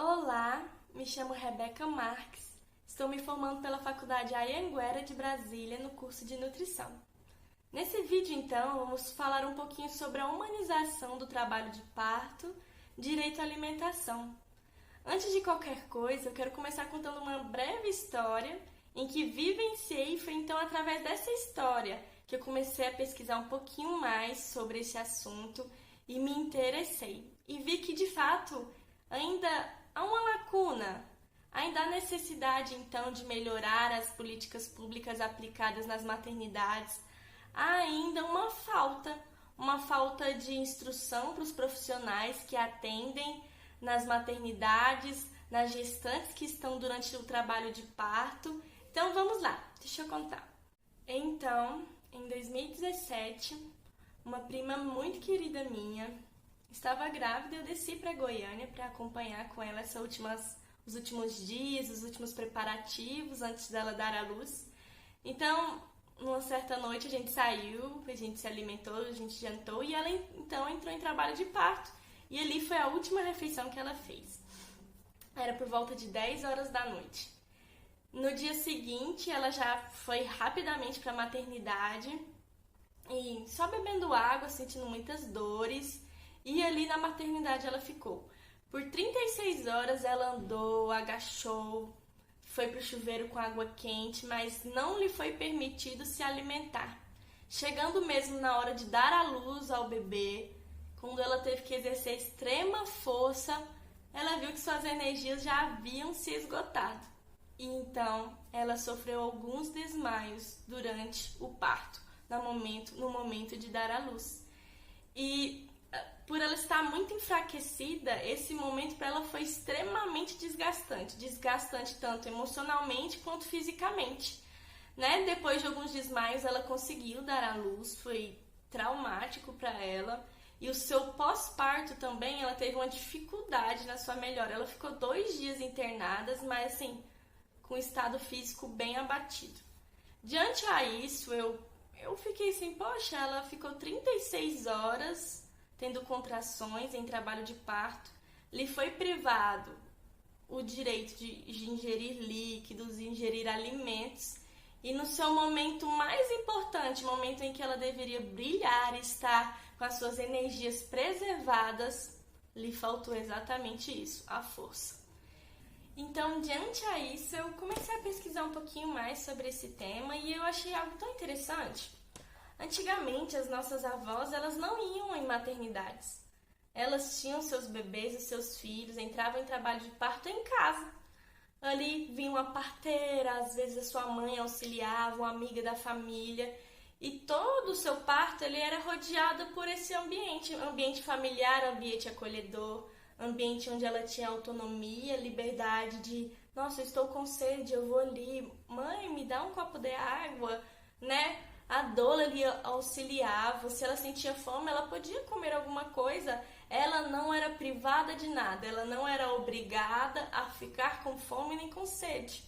Olá, me chamo Rebeca Marques, estou me formando pela Faculdade Anhanguera de Brasília no curso de Nutrição. Nesse vídeo, então, vamos falar um pouquinho sobre a humanização do trabalho de parto, direito à alimentação. Antes de qualquer coisa, eu quero começar contando uma breve história em que vivenciei e foi então através dessa história que eu comecei a pesquisar um pouquinho mais sobre esse assunto e me interessei. E vi que, de fato, ainda há uma lacuna, ainda há necessidade, então, de melhorar as políticas públicas aplicadas nas maternidades. Há ainda uma falta de instrução para os profissionais que atendem nas maternidades, nas gestantes que estão durante o trabalho de parto. Então, vamos lá, deixa eu contar. Então, em 2017, uma prima muito querida minha estava grávida e eu desci para Goiânia para acompanhar com ela os últimos dias, os últimos preparativos antes dela dar à luz. Então, numa certa noite a gente saiu, a gente se alimentou, a gente jantou e ela então entrou em trabalho de parto. E ali foi a última refeição que ela fez. Era por volta de 10 horas da noite. No dia seguinte, ela já foi rapidamente para a maternidade e só bebendo água, sentindo muitas dores. E ali na maternidade ela ficou. Por 36 horas ela andou, agachou, foi pro chuveiro com água quente, mas não lhe foi permitido se alimentar. Chegando mesmo na hora de dar à luz ao bebê, quando ela teve que exercer extrema força, ela viu que suas energias já haviam se esgotado. E então ela sofreu alguns desmaios durante o parto, no momento de dar à luz. E por ela estar muito enfraquecida, esse momento para ela foi extremamente desgastante tanto emocionalmente quanto fisicamente, né? Depois de alguns desmaios, ela conseguiu dar à luz, foi traumático para ela, e o seu pós-parto também, ela teve uma dificuldade na sua melhora. Ela ficou 2 dias internada, mas assim, com o estado físico bem abatido. Diante a isso, eu fiquei assim, poxa, ela ficou 36 horas tendo contrações em trabalho de parto, lhe foi privado o direito de ingerir líquidos, ingerir alimentos, e no seu momento mais importante, momento em que ela deveria brilhar, estar com as suas energias preservadas, lhe faltou exatamente isso, a força. Então, diante a isso, eu comecei a pesquisar um pouquinho mais sobre esse tema e eu achei algo tão interessante. Antigamente, as nossas avós, elas não iam em maternidades. Elas tinham seus bebês e seus filhos, entravam em trabalho de parto em casa. Ali vinha uma parteira, às vezes a sua mãe auxiliava, uma amiga da família. E todo o seu parto ele era rodeado por esse ambiente familiar, ambiente acolhedor, ambiente onde ela tinha autonomia, liberdade de, nossa, eu estou com sede, eu vou ali, mãe, me dá um copo de água, né? A doula lhe auxiliava, se ela sentia fome, ela podia comer alguma coisa, ela não era privada de nada, ela não era obrigada a ficar com fome nem com sede.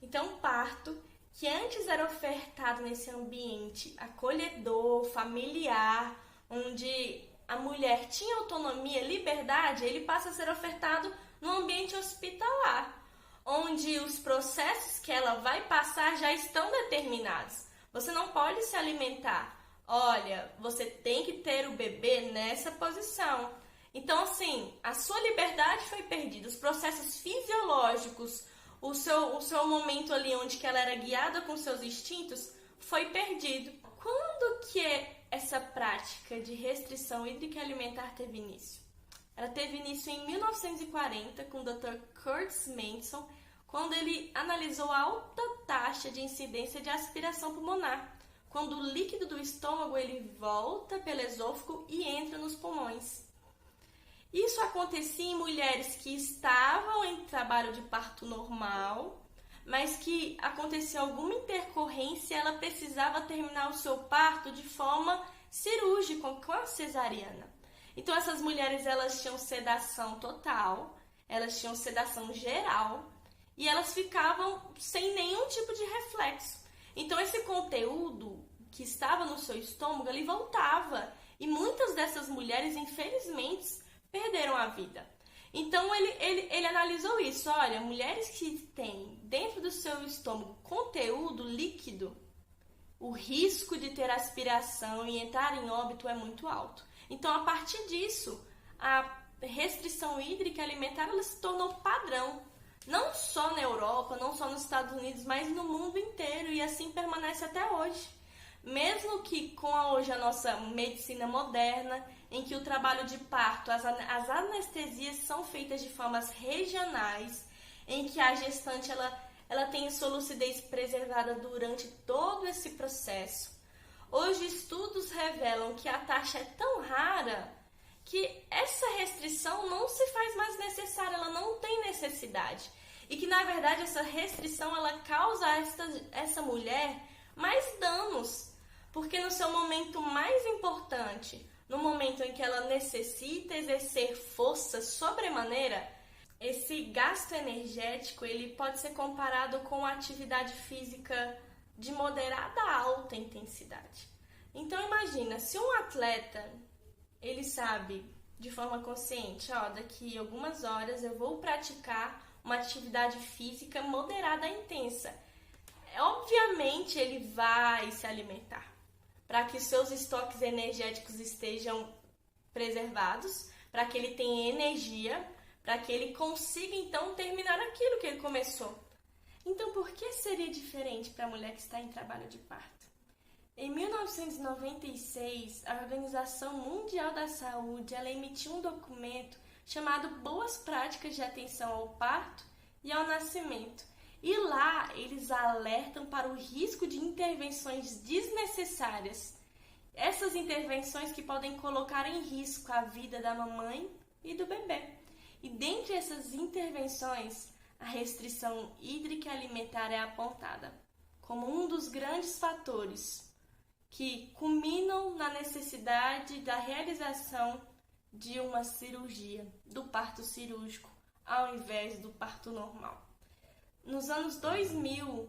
Então, parto, que antes era ofertado nesse ambiente acolhedor, familiar, onde a mulher tinha autonomia, liberdade, ele passa a ser ofertado no ambiente hospitalar, onde os processos que ela vai passar já estão determinados. Você não pode se alimentar. Olha, você tem que ter o bebê nessa posição. Então, assim, a sua liberdade foi perdida. Os processos fisiológicos, o seu momento ali onde que ela era guiada com seus instintos, foi perdido. Quando que essa prática de restrição hídrica e alimentar teve início? Ela teve início em 1940 com o Dr. Curtis Manson, quando ele analisou a alta taxa de incidência de aspiração pulmonar, quando o líquido do estômago ele volta pelo esôfago e entra nos pulmões. Isso acontecia em mulheres que estavam em trabalho de parto normal, mas que acontecia alguma intercorrência e ela precisava terminar o seu parto de forma cirúrgica, com a cesariana. Então essas mulheres elas tinham sedação total, elas tinham sedação geral, e elas ficavam sem nenhum tipo de reflexo. Então esse conteúdo que estava no seu estômago, ele voltava. E muitas dessas mulheres, infelizmente, perderam a vida. Então ele analisou isso. Olha, mulheres que têm dentro do seu estômago conteúdo líquido, o risco de ter aspiração e entrar em óbito é muito alto. Então, a partir disso, a restrição hídrica alimentar ela se tornou padrão. Não só na Europa, não só nos Estados Unidos, mas no mundo inteiro. E assim permanece até hoje. Mesmo que com hoje a nossa medicina moderna, em que o trabalho de parto, as anestesias são feitas de formas regionais, em que a gestante ela tem sua lucidez preservada durante todo esse processo. Hoje estudos revelam que a taxa é tão rara que essa restrição não se faz mais necessária, ela não tem necessidade. E que na verdade essa restrição ela causa a essa mulher mais danos. Porque no seu momento mais importante, no momento em que ela necessita exercer força sobremaneira, esse gasto energético ele pode ser comparado com a atividade física de moderada a alta intensidade. Então imagina, se um atleta ele sabe de forma consciente, daqui a algumas horas eu vou praticar uma atividade física moderada a intensa. Obviamente ele vai se alimentar para que seus estoques energéticos estejam preservados, para que ele tenha energia, para que ele consiga então terminar aquilo que ele começou. Então, por que seria diferente para a mulher que está em trabalho de parto? Em 1996, a Organização Mundial da Saúde ela emitiu um documento chamado Boas Práticas de Atenção ao Parto e ao Nascimento. E lá eles alertam para o risco de intervenções desnecessárias. Essas intervenções que podem colocar em risco a vida da mamãe e do bebê. E dentre essas intervenções, a restrição hídrica alimentar é apontada como um dos grandes fatores que culminam na necessidade da realização de uma cirurgia, do parto cirúrgico, ao invés do parto normal. Nos anos 2000,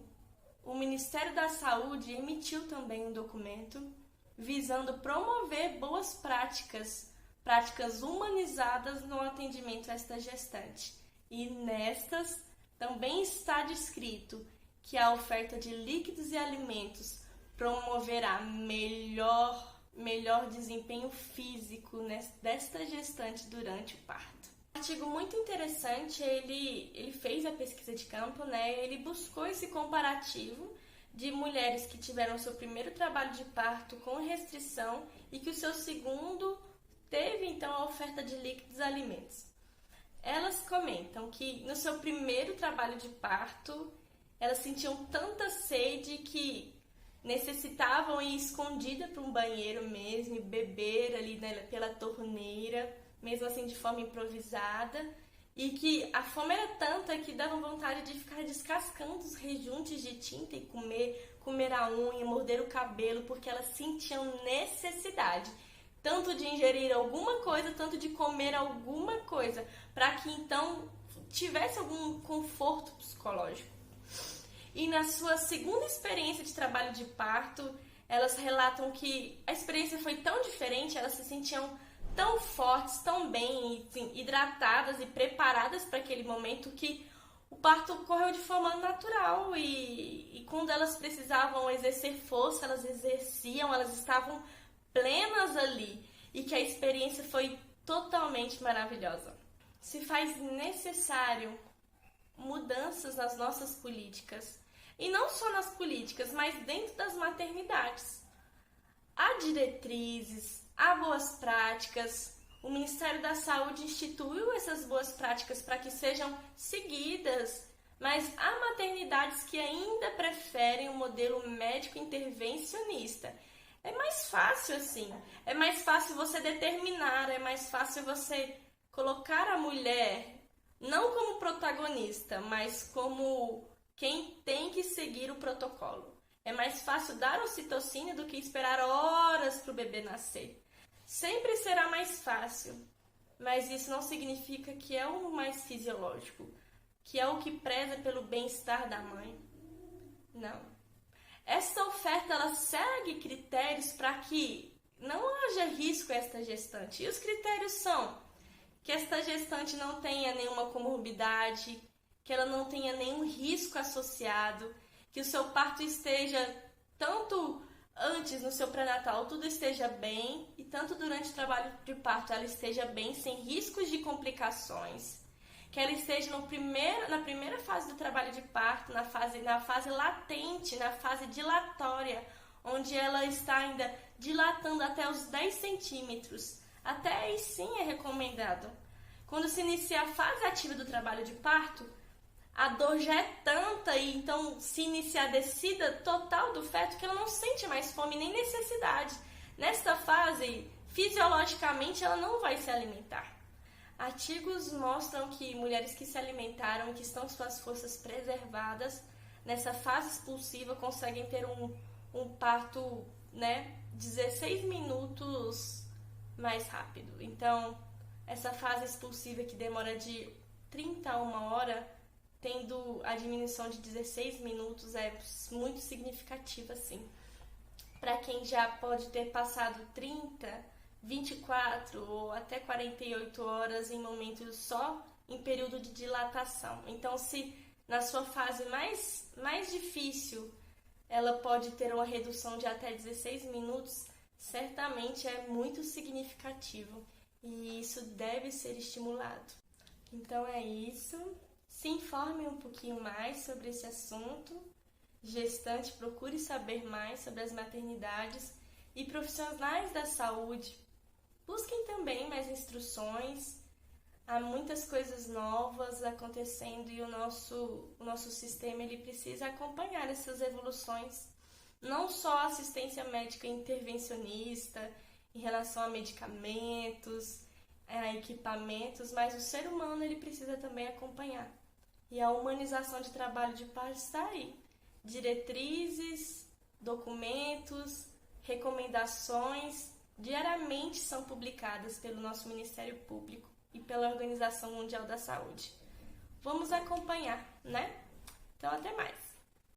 o Ministério da Saúde emitiu também um documento visando promover boas práticas humanizadas no atendimento a esta gestante. E nestas também está descrito que a oferta de líquidos e alimentos promoverá melhor desempenho físico desta gestante durante o parto. Um artigo muito interessante, ele fez a pesquisa de campo, ele buscou esse comparativo de mulheres que tiveram seu primeiro trabalho de parto com restrição e que o seu segundo teve então a oferta de líquidos e alimentos. Elas comentam que no seu primeiro trabalho de parto, elas sentiam tanta sede que necessitavam ir escondida para um banheiro mesmo e beber ali pela torneira, mesmo assim de forma improvisada, e que a fome era tanta que davam vontade de ficar descascando os rejuntos de tinta e comer a unha, morder o cabelo, porque elas sentiam necessidade, tanto de ingerir alguma coisa, tanto de comer alguma coisa, para que então tivesse algum conforto psicológico. E na sua segunda experiência de trabalho de parto, elas relatam que a experiência foi tão diferente, elas se sentiam tão fortes, tão bem, assim, hidratadas e preparadas para aquele momento que o parto ocorreu de forma natural e quando elas precisavam exercer força, elas exerciam, elas estavam plenas ali e que a experiência foi totalmente maravilhosa. Se faz necessário mudanças nas nossas políticas e não só nas políticas, mas dentro das maternidades. Há diretrizes, há boas práticas, o Ministério da Saúde instituiu essas boas práticas para que sejam seguidas, mas há maternidades que ainda preferem o modelo médico intervencionista. É mais fácil assim, é mais fácil você determinar, é mais fácil você colocar a mulher não como protagonista, mas como quem tem que seguir o protocolo. É mais fácil dar ocitocina do que esperar horas para o bebê nascer. Sempre será mais fácil, mas isso não significa que é o mais fisiológico, que é o que preza pelo bem-estar da mãe. Não. Essa oferta ela segue critérios para que não haja risco a esta gestante. E os critérios são que esta gestante não tenha nenhuma comorbidade, que ela não tenha nenhum risco associado, que o seu parto esteja tanto antes no seu pré-natal tudo esteja bem e tanto durante o trabalho de parto ela esteja bem, sem riscos de complicações, que ela esteja na primeira fase do trabalho de parto, na fase latente, na fase dilatória, onde ela está ainda dilatando até os 10 centímetros. Até aí sim é recomendado. Quando se inicia a fase ativa do trabalho de parto, a dor já é tanta e então se inicia a descida total do feto que ela não sente mais fome nem necessidade. Nesta fase, fisiologicamente, ela não vai se alimentar. Artigos mostram que mulheres que se alimentaram e que estão suas forças preservadas nessa fase expulsiva conseguem ter um parto, 16 minutos mais rápido. Então, essa fase expulsiva que demora de 30 a 1 hora, tendo a diminuição de 16 minutos, é muito significativa, sim. Para quem já pode ter passado 30, 24 ou até 48 horas em momentos só em período de dilatação. Então, se na sua fase mais difícil ela pode ter uma redução de até 16 minutos, certamente é muito significativo e isso deve ser estimulado. Então é isso. Se informe um pouquinho mais sobre esse assunto. Gestante, procure saber mais sobre as maternidades e profissionais da saúde. Busquem também mais instruções. Há muitas coisas novas acontecendo e o nosso sistema ele precisa acompanhar essas evoluções. Não só assistência médica intervencionista em relação a medicamentos, a equipamentos, mas o ser humano ele precisa também acompanhar. E a humanização de trabalho de parto está aí. Diretrizes, documentos, recomendações diariamente são publicadas pelo nosso Ministério Público e pela Organização Mundial da Saúde. Vamos acompanhar, né? Então, até mais!